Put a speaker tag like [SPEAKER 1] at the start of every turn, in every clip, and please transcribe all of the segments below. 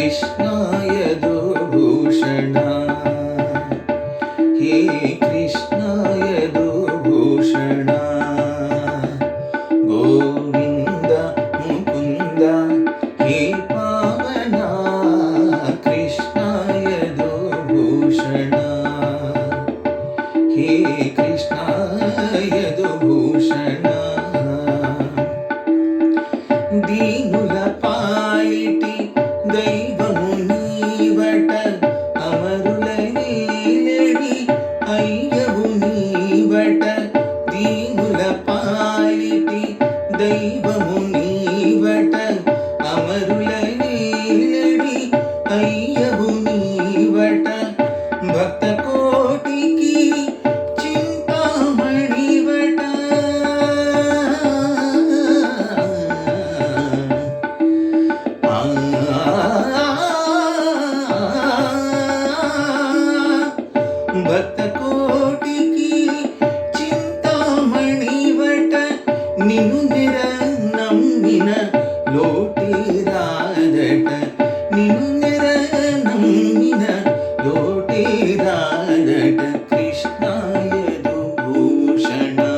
[SPEAKER 1] कृष्णा यदुभूषणा हे कृष्णा यदुभूषणा गोविन्द मुकुन्द हे पावना कृष्णा यदुभूषणा हे Krishna यदुभूषणा दीनुल polity दैवमु नीवट अमरुल नीलेडी अय्यवु नीवट दीनुल polity दैवमु नीवट अमरुल नीलेडी अय्यवु नीवट भक्त कोटिकी Chintamani what भक्त कोटिकी चिंतामणि वट निनु निर नम्मिन लोटे रादट निनु निर नम्मिन लोटे रादट कृष्णा यदुभूषणा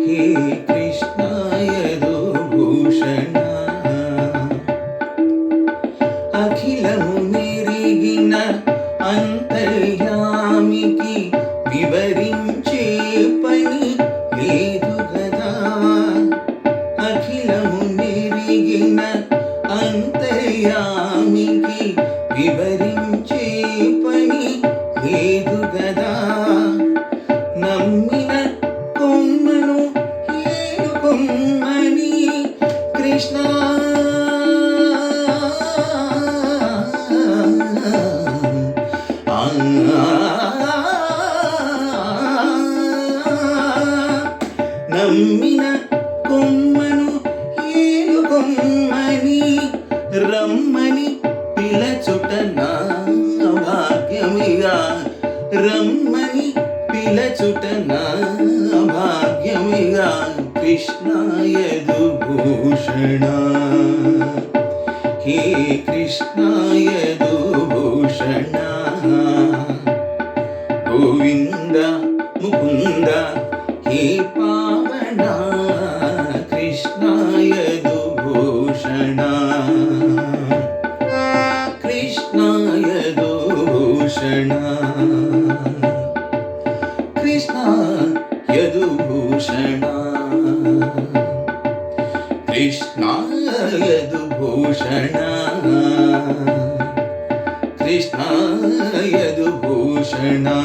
[SPEAKER 1] हे कृष्णा यदुभूषणा अखिलमु नेरिगिन अंतर्यामिकी विवरिंचे पनि लेदु गदा अखिलमु नेरिगिन अंतर्यामिकी विवरिंचे पनि लेदु गदा नम्मिन कोम्मनु हेळु कोम्मनि कृष्णा నమ్మిన కొమ్మను ఏలుకొమ్మని రమ్మని పిలచుట నా భాగ్యమిగా రమ్మని పిలచుట నా భాగ్యమిగా కృష్ణా యదుభూషణా हे कृष्णा यदुभूषणा गोविन्द मुकुन्द हे पावना कृष्णा यदुभूषणा कृष्णा यदुभूषणा कृष्णा यदुभूषणा कृष्णा यदुभूषणा कृष्णा यदुभूषणा